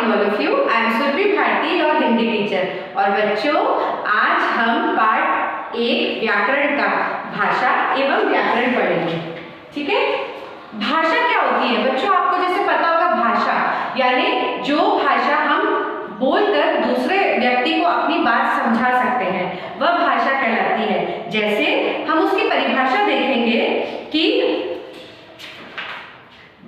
Morning all of you. I am Surabhi Bharati, your Hindi teacher. और बच्चों, आज हम पार्ट 1 व्याकरण का भाषा एवं व्याकरण पढ़ेंगे। ठीक है। भाषा क्या होती है बच्चों? आपको जैसे पता होगा, भाषा यानी जो भाषा हम बोलकर दूसरे व्यक्ति को अपनी बात समझा सकते हैं, वह भाषा कहलाती है। जैसे हम उसकी परिभाषा देखेंगे कि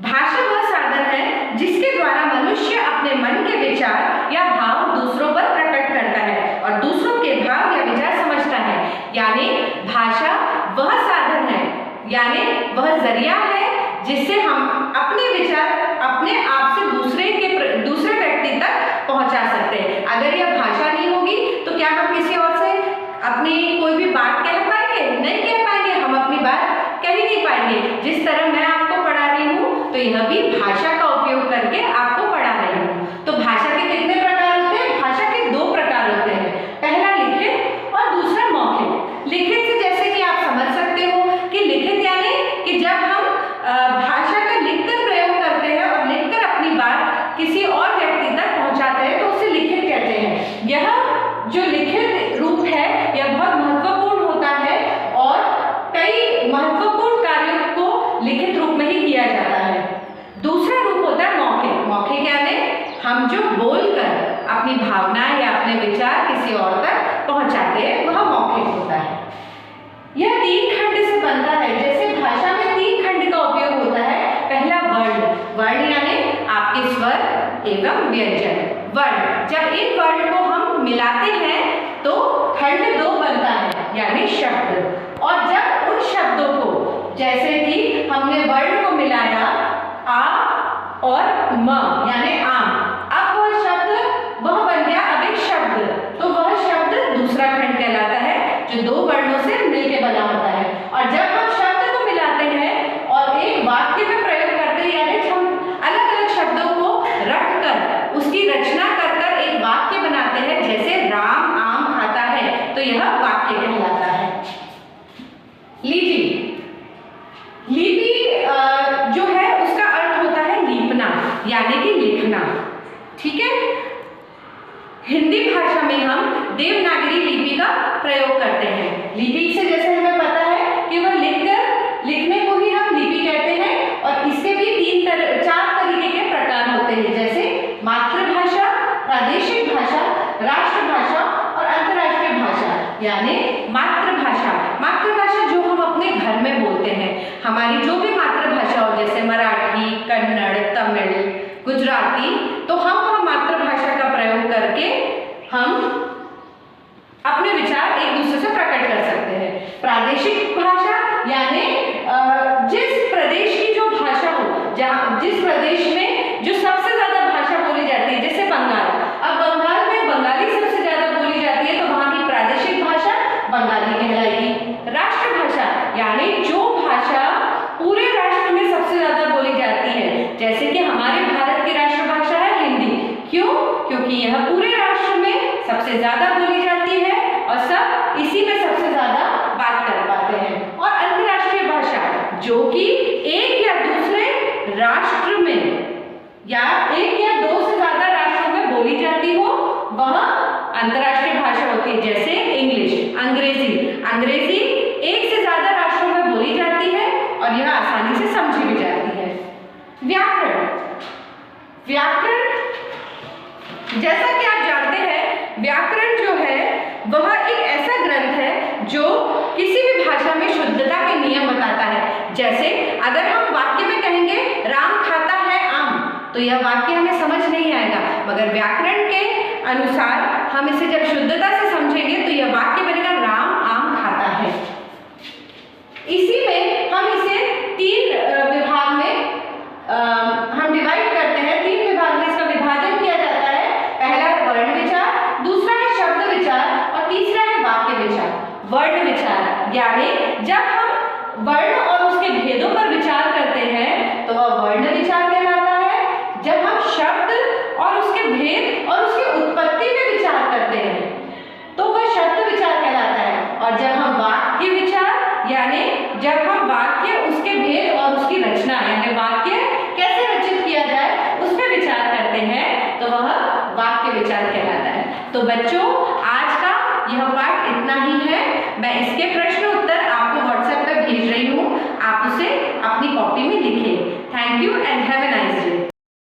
भाषा वह साधन है जिसके द्वारा मनुष्य अपने मन के विचार या भाव दूसरों पर प्रकट करता है और दूसरों के भाव या विचार समझता है। यानी भाषा वह साधन है, यानी वह जरिया है जिससे हम अपने विचार अपने आप से दूसरे व्यक्ति तक पहुंचा सकते हैं। अगर यह भाषा नहीं होगी तो क्या हम किसी और से अपनी कोई भी बात कह पाएंगे? नहीं कह पाएंगे, हम अपनी बात कह ही नहीं पाएंगे। जिस तरह मैं आपको पढ़ा रही हूँ तो यह भी भाषा का उपयोग करके आपको पढ़ा रही हूँ। तो भाषा के कितने प्रकार होते हैं? भाषा के 2 प्रकार होते हैं, पहला लिखित और दूसरा मौखिक। लिखित से जैसे कि आप समझ सकते हो कि लिखित यानी कि जब हम भाषा का लिखकर प्रयोग करते हैं और लिखकर अपनी बात किसी और व्यक्ति तक पहुंचाते हैं तो उसे लिखित कहते हैं। यह जो लिखित रूप है यह बहुत महत्वपूर्ण होता है और कई महत्वपूर्ण कार्यों को लिखित रूप में ही किया जाता है। दूसरा रूप होता है मौखिक। मौखिक यानी हम जो बोलकर अपनी भावनाएं या अपने विचार किसी और तक पहुंचाते हैं, वह मौखिक होता है। यह 3 खंड से बनता है। जैसे भाषा में 3 खंड का उपयोग होता है। पहला वर्ण। वर्ण यानी आपके स्वर एवं व्यंजन। वर्ण, जब इन वर्ण को हम मिलाते हैं तो खंड 2 बनता है, यानी शब्द। और जब उन शब्दों को, जैसे कि हमने वर्ण को मिलाया आ और म यानी आम, अब वह शब्द वह बन गया अब एक शब्द, तो वह शब्द दूसरा खंड कहलाता है जो 2 वर्णों से मिलकर बना होता है। और जब हम शब्द को मिलाते हैं और एक वाक्य में प्रयोग करते हैं, यानी हम अलग अलग शब्दों को रखकर उसकी रचना कर एक वाक्य बनाते हैं, जैसे राम आम खाता है, तो यह वाक्य कहलाता है। लिपि। लिपि जो है उसका अर्थ होता है लीपना, यानी कि लिखना। ठीक है। हिंदी भाषा में हम देवनागरी लिपि का प्रयोग करते हैं। लिपि से जैसे हमें पता है कि वह लिखने को ही हम लिपि कहते हैं। और इसके भी 4 तरीके के प्रकार होते हैं, जैसे मातृभाषा, प्रादेशिक भाषा, राष्ट्रभाषा और अंतर्राष्ट्रीय भाषा। यानी मातृभाषा, मातृभाषा जो हम अपने घर में बोलते हैं, हमारी जो भी मातृभाषा हो, जैसे मराठी, कन्नड़, तमिल, गुजराती, तो हम वह मातृभाषा का प्रयोग करके हम अपने विचार एक दूसरे से प्रकट कर सकते हैं। प्रादेशिक भाषा यानी जिस प्रदेश की जो भाषा हो, जिस प्रदेश में जो सबसे ज्यादा भाषा बोली जाती है, जैसे बंगाल। अब बंगाल में बंगाली सबसे ज्यादा बोली जाती है, तो वहां की प्रादेशिक भाषा बंगाली कहलाएगी। राष्ट्रभाषा यानी जो भाषा पूरे राष्ट्र में सबसे ज्यादा बोली जाती है, जैसे कि हमारे भारत की राष्ट्रभाषा है हिंदी। क्यों? क्योंकि यह पूरे राष्ट्र में सबसे ज्यादा बोली जाती है और सब इसी में सबसे ज्यादा बात कर पाते हैं। और अंतर्राष्ट्रीय भाषा जो कि एक या दूसरे राष्ट्र में या 1 या 2 से ज्यादा राष्ट्रों में बोली जाती हो, वह अंतर्राष्ट्रीय भाषा होती है। जैसे इंग्लिश, अंग्रेजी। अंग्रेजी 1 से ज्यादा राष्ट्रों में बोली जाती है और यह आसानी से समझी भी जाती है। व्याकरण। व्याकरण जैसा कि आप जानते हैं, व्याकरण जो है वह एक ऐसा ग्रंथ है जो किसी भी भाषा में शुद्धता के नियम बताता है। जैसे अगर हम वाक्य में कहेंगे राम खाता है आम, तो यह वाक्य हमें समझ नहीं आएगा, मगर व्याकरण के अनुसार हम इसे जब शुद्धता से समझेंगे तो यह वाक्य बनेगा राम आम खाता है। इसी में हम इसे 3 विभाग में हम डिवाइड करते हैं। 3 विभाग में इसका विभाजन किया जाता है। पहला है वर्ण विचार, दूसरा है शब्द विचार और तीसरा है वाक्य विचार। वर्ण विचार यानी जब हम वर्ण और उसके भेदों पर विचार करते हैं तो वह वर्ण विचार कहलाता है। जब हम शब्द और उसके भेद और उसकी उत्पत्ति पे विचार करते हैं तो वह शब्द विचार कहलाता है। और जब हम वाक्य विचार यानी जब वह वाक्य विचार कहलाता है। तो बच्चों आज का यह पाठ इतना ही है। मैं इसके प्रश्न उत्तर आपको व्हाट्सएप पर भेज रही हूँ, आप उसे अपनी कॉपी में लिखें। Thank you and have a nice day.